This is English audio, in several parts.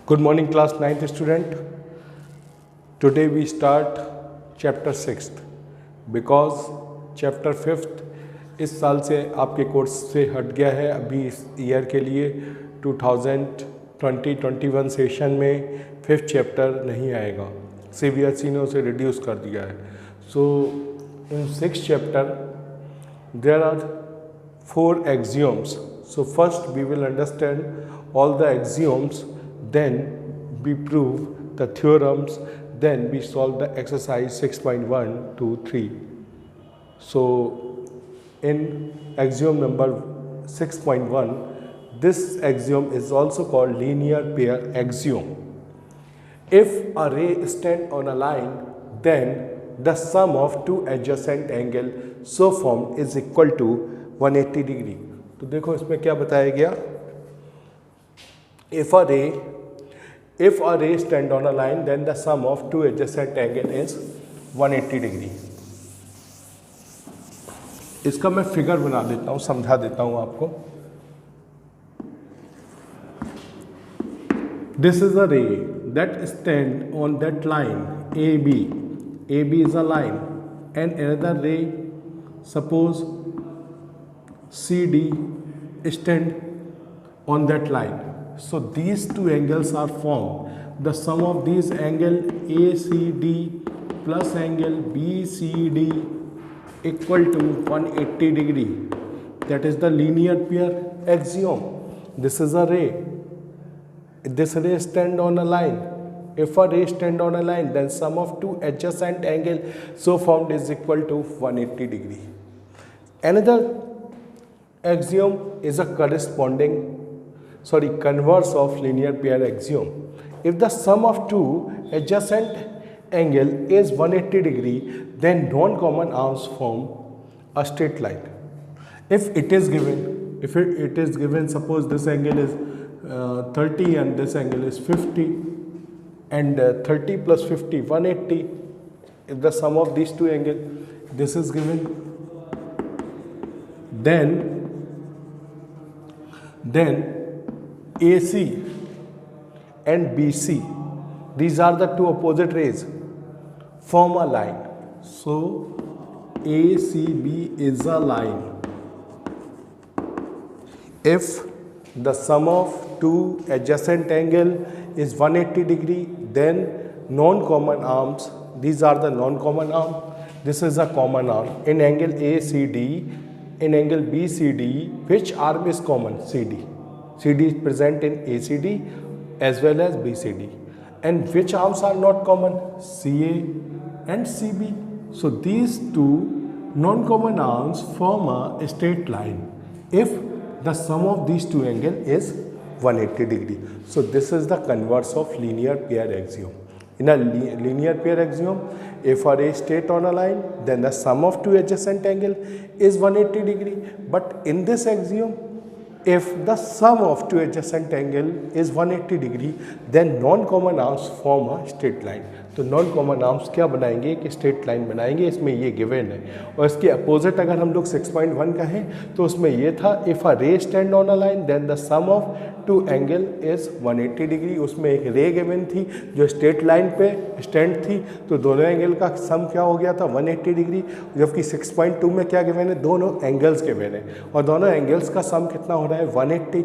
Good morning, class 9th student. Today we start chapter 6th because chapter 5th इस साल से आपके course से हट गया है। अभी इस ईयर के लिए 2020-21 सेशन में 5th चैप्टर नहीं आएगा। CBSE ने उसे रिड्यूस कर दिया है। सो इन 6th chapter there are 4 axioms. So first we will understand all the axioms, then we prove the theorems, then we solve the exercise 6.1 to 3. So in axiom number 6.1, this axiom is also called linear pair axiom. If a ray stand on a line, then the sum of two adjacent angle so formed is equal to 180 degree. तो देखो इसमें क्या बताया गया, if a ray stand on a line, then the sum of two adjacent angle is 180 degree. इसका मैं figure बना देता हूँ, समझा देता हूँ आपको. This is a ray that stand on that line AB. AB is a line, and another ray, suppose CD, stand on that line. So these two angles are formed. The sum of these angle ACD plus angle BCD equal to 180 degree. That is the linear pair axiom. This is a ray. This ray stand on a line. If a ray stand on a line, then sum of two adjacent angle so formed is equal to 180 degree. Another axiom is a converse of linear pair axiom. If the sum of two adjacent angle is 180 degree, then non-common arms form a straight line. If it is given, suppose this angle is 30 and this angle is 50, and 30 plus 50, 180. If the sum of these two angles, this is given, then AC and BC, these are the two opposite rays, form a line. So ACB is a line. If the sum of two adjacent angle is 180 degree, then non-common arms, these are the non-common arm, this is a common arm. In angle ACD, in angle BCD, which arm is common? CD. CD is present in ACD as well as BCD. And which arms are not common? CA and CB. So these two non-common arms form a straight line if the sum of these two angle is 180 degree. So this is the converse of linear pair axiom. In a linear pair axiom, if a ray straight on a line, then the sum of two adjacent angle is 180 degree. But in this axiom, if the sum of two adjacent angle is 180 degree, then non-common arms form a straight line. तो non common arms क्या बनाएंगे कि straight line बनाएंगे, इसमें ये given है. और इसके अपोजिट अगर हम लोग 6.1 कहें तो उसमें ये था, if a ray stand on a line then the sum of two angle is 180 degree. उसमें एक रे गिवन थी जो स्ट्रेट लाइन पे स्टैंड थी, तो दोनों एंगल का सम क्या हो गया था 180 डिग्री. जबकि 6.2 में क्या गिवन है, दोनों एंगल्स गिवन है और दोनों एंगल्स का सम कितना हो रहा है 180.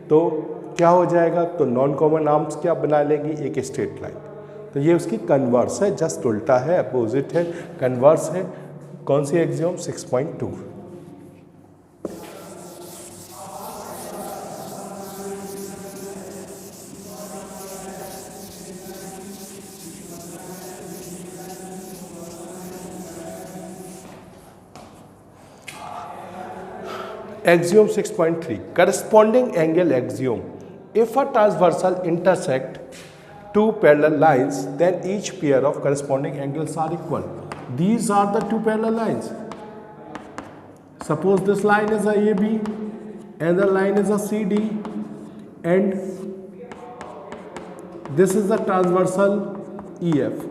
तो क्या हो जाएगा, तो नॉन कॉमन आर्म्स क्या बना लेंगी, एक स्ट्रेट लाइन. तो ये उसकी कन्वर्स है, जस्ट उल्टा है, अपोजिट है, कन्वर्स है. कौन सी axiom? 6.2. Axiom 6.3, corresponding angle axiom. If a transversal intersect two parallel lines, then each pair of corresponding angles are equal. These are the two parallel lines. Suppose this line is a AB, another line is a CD, and this is the transversal EF.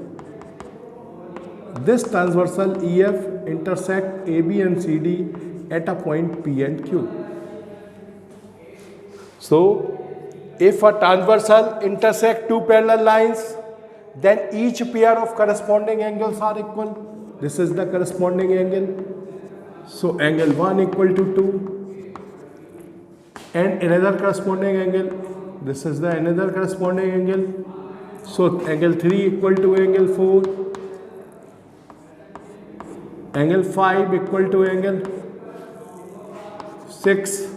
This transversal EF intersect AB and CD at a point P and Q. So If a transversal intersect two parallel lines, then each pair of corresponding angles are equal. This is the corresponding angle. So angle 1 equal to 2 and another corresponding angle. This is the another corresponding angle. So angle 3 equal to angle 4. Angle 5 equal to angle 6.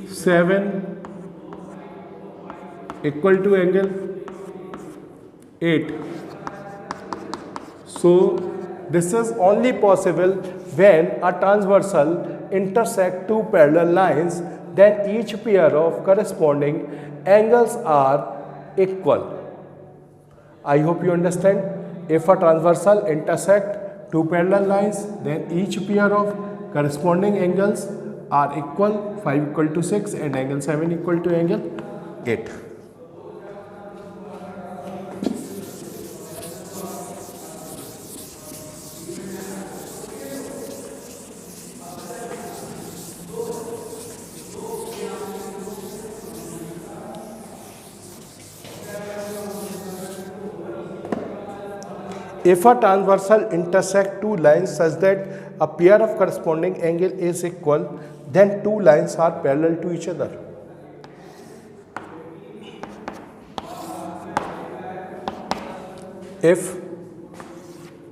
7 equal to angle 8. So this is only possible when a transversal intersect two parallel lines, then each pair of corresponding angles are equal. I hope you understand. If a transversal intersect two parallel lines, then each pair of corresponding angles are equal. 5 equal to 6 and angle 7 equal to angle 8. If a transversal intersect two lines such that a pair of corresponding angle is equal, then two lines are parallel to each other. If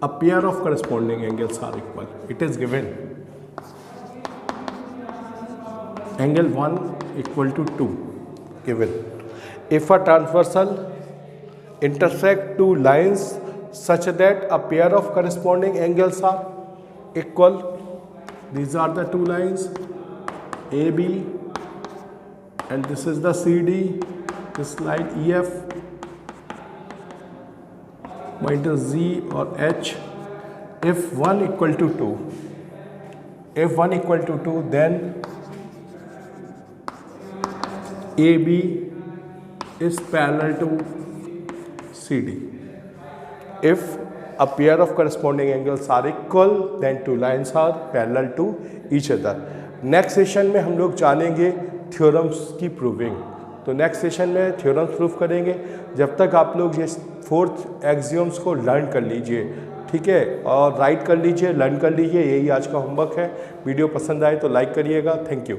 a pair of corresponding angles are equal, it is given angle 1 equal to 2 given. If a transversal intersect two lines such that a pair of corresponding angles are equal, these are the two lines AB and this is the CD, this line EF minus Z or H. If 1 equal to 2, then AB is parallel to CD. If a pair of corresponding angles are equal, then two lines are parallel to each other. Next session में हम लोग जानेंगे theorems की proving. तो next session में theorems prove करेंगे. जब तक आप लोग ये 4th एक्सियोम्स को लर्न कर लीजिए, ठीक है, और राइट कर लीजिए, लर्न कर लीजिए. यही आज का होमवर्क है. वीडियो पसंद आए तो लाइक करिएगा. Thank you.